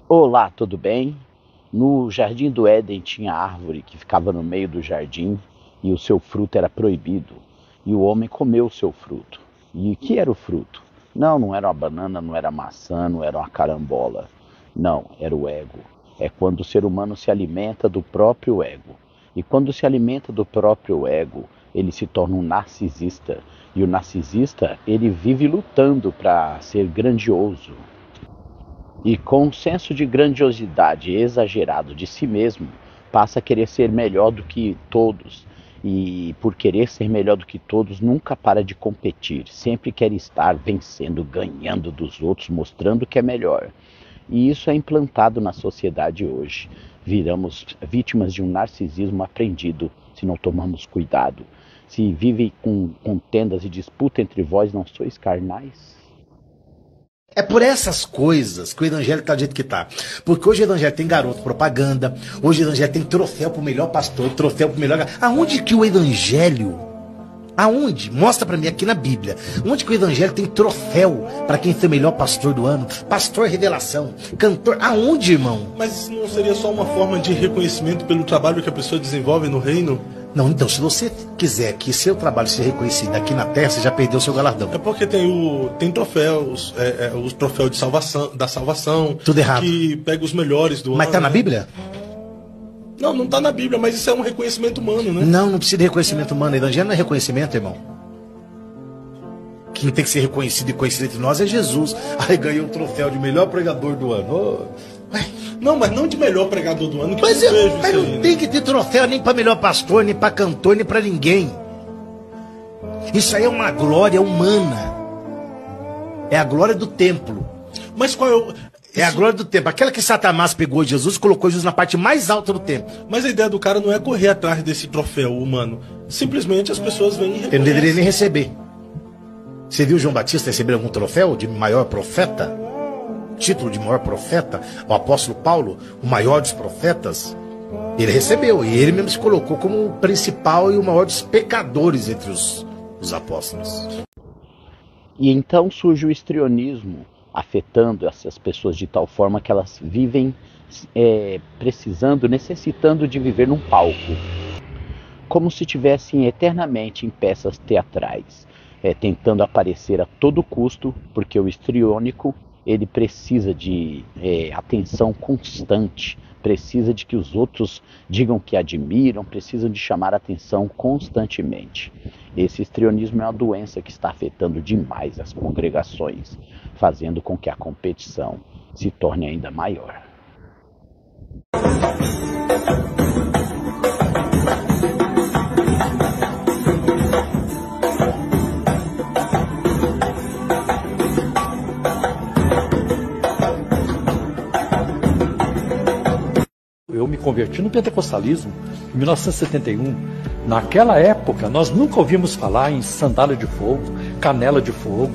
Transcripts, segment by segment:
Olá, tudo bem? No jardim do Éden tinha árvore que ficava no meio do jardim e o seu fruto era proibido. E o homem comeu o seu fruto. E o que era o fruto? Não era uma banana, não era maçã, não era uma carambola. Não, era o ego. É quando o ser humano se alimenta do próprio ego. E quando se alimenta do próprio ego, ele se torna um narcisista. E o narcisista, ele vive lutando para ser grandioso, e com um senso de grandiosidade exagerado de si mesmo, passa a querer ser melhor do que todos. E por querer ser melhor do que todos, nunca para de competir. Sempre quer estar vencendo, ganhando dos outros, mostrando que é melhor. E isso é implantado na sociedade hoje. Viramos vítimas de um narcisismo aprendido se não tomarmos cuidado. Se vive com contendas e disputa entre vós, não sois carnais? É por essas coisas que o evangelho está do jeito que está. Porque hoje o evangelho tem garoto propaganda, hoje o evangelho tem troféu pro melhor pastor, troféu pro melhor... Aonde que o evangelho... Aonde? Mostra pra mim aqui na Bíblia. Onde que o evangelho tem troféu para quem foi o melhor pastor do ano? Pastor revelação, cantor... Aonde, irmão? Mas isso não seria só uma forma de reconhecimento pelo trabalho que a pessoa desenvolve no reino? Não, então, se você quiser que seu trabalho seja reconhecido aqui na terra, você já perdeu o seu galardão. É porque tem troféus, os troféus de salvação, da salvação. Tudo errado. Que pega os melhores do ano. Mas tá na Bíblia? Não, não tá na Bíblia, mas isso é um reconhecimento humano, né? Não precisa de reconhecimento humano. O evangelho não é reconhecimento, irmão. Quem tem que ser reconhecido e conhecido entre nós é Jesus. Aí ganhou o troféu de melhor pregador do ano. Ué, não, mas não de melhor pregador do ano, que mas eu não vejo mas isso não aí, tem né? que ter troféu nem para melhor pastor, nem para cantor, nem para ninguém. Isso aí é uma glória humana. É a glória do templo. Mas qual é o... É a glória do templo. Aquela que Satanás pegou Jesus e colocou Jesus na parte mais alta do templo. Mas a ideia do cara não é correr atrás desse troféu humano. Simplesmente as pessoas vêm e reconhecem. Ele não deveria nem receber. Você viu João Batista receber algum troféu de maior profeta? Título de maior profeta? O apóstolo Paulo, o maior dos profetas? Ele recebeu. E ele mesmo se colocou como o principal e o maior dos pecadores entre os apóstolos. E então surge o histrionismo, afetando essas pessoas de tal forma que elas vivem precisando, necessitando de viver num palco, como se estivessem eternamente em peças teatrais, tentando aparecer a todo custo, porque o histriônico ele precisa de atenção constante, precisa de que os outros digam que admiram, precisam de chamar a atenção constantemente. Esse histrionismo é uma doença que está afetando demais as congregações, fazendo com que a competição se torne ainda maior. Eu me converti no pentecostalismo em 1971. Naquela época, nós nunca ouvimos falar em sandália de fogo, canela de fogo,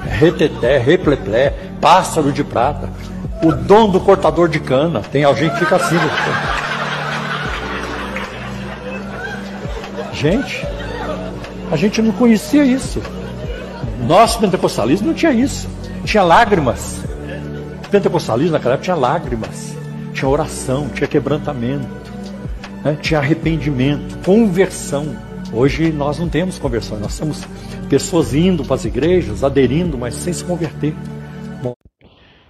reteté, repleplé, pássaro de prata, o dom do cortador de cana. Tem alguém que fica assim. Gente, a gente não conhecia isso. Nosso pentecostalismo não tinha isso. Tinha lágrimas. O pentecostalismo naquela época tinha lágrimas. Tinha oração, tinha quebrantamento, né? Tinha arrependimento, conversão. Hoje nós não temos conversão, nós temos pessoas indo para as igrejas, aderindo, mas sem se converter. Bom.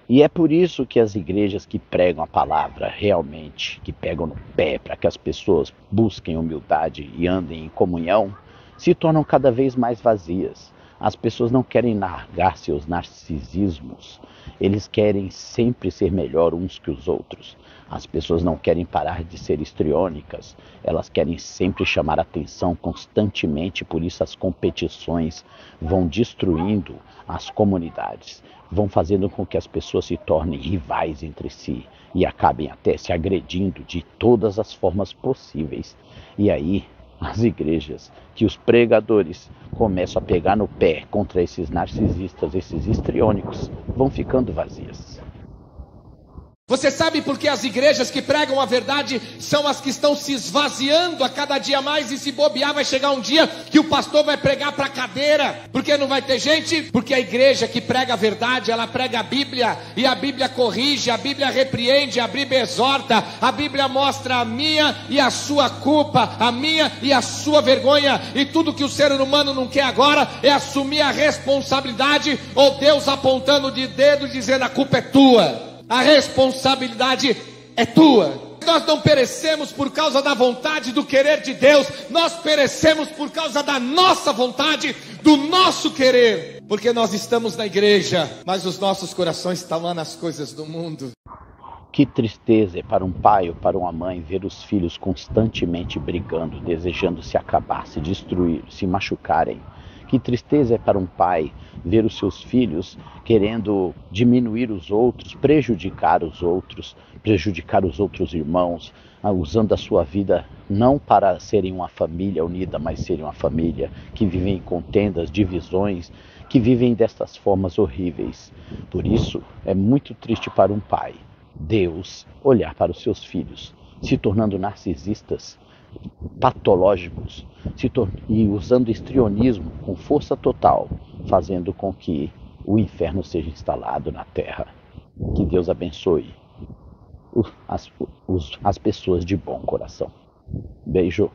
E é por isso que as igrejas que pregam a palavra realmente, que pegam no pé para que as pessoas busquem humildade e andem em comunhão, se tornam cada vez mais vazias. As pessoas não querem largar seus narcisismos, eles querem sempre ser melhor uns que os outros. As pessoas não querem parar de ser histriônicas, elas querem sempre chamar atenção constantemente, por isso as competições vão destruindo as comunidades, vão fazendo com que as pessoas se tornem rivais entre si e acabem até se agredindo de todas as formas possíveis. E aí, as igrejas, que os pregadores começam a pegar no pé contra esses narcisistas, esses histriônicos, vão ficando vazias. Você sabe por que as igrejas que pregam a verdade são as que estão se esvaziando a cada dia mais, e se bobear vai chegar um dia que o pastor vai pregar para a cadeira, porque não vai ter gente? Porque a igreja que prega a verdade, ela prega a Bíblia, e a Bíblia corrige, a Bíblia repreende, a Bíblia exorta, a Bíblia mostra a minha e a sua culpa, a minha e a sua vergonha, e tudo que o ser humano não quer agora é assumir a responsabilidade, ou Deus apontando de dedo dizendo: a culpa é tua. A responsabilidade é tua. Nós não perecemos por causa da vontade, do querer de Deus. Nós perecemos por causa da nossa vontade, do nosso querer. Porque nós estamos na igreja, mas os nossos corações estão lá nas coisas do mundo. Que tristeza é para um pai ou para uma mãe ver os filhos constantemente brigando, desejando se acabar, se destruir, se machucarem. Que tristeza é para um pai ver os seus filhos querendo diminuir os outros, prejudicar os outros irmãos, usando a sua vida não para serem uma família unida, mas serem uma família que vivem em contendas, divisões, que vivem destas formas horríveis. Por isso, é muito triste para um pai, Deus, olhar para os seus filhos, se tornando narcisistas, patológicos, e usando histrionismo com força total, fazendo com que o inferno seja instalado na terra. Que Deus abençoe as pessoas de bom coração. Beijo.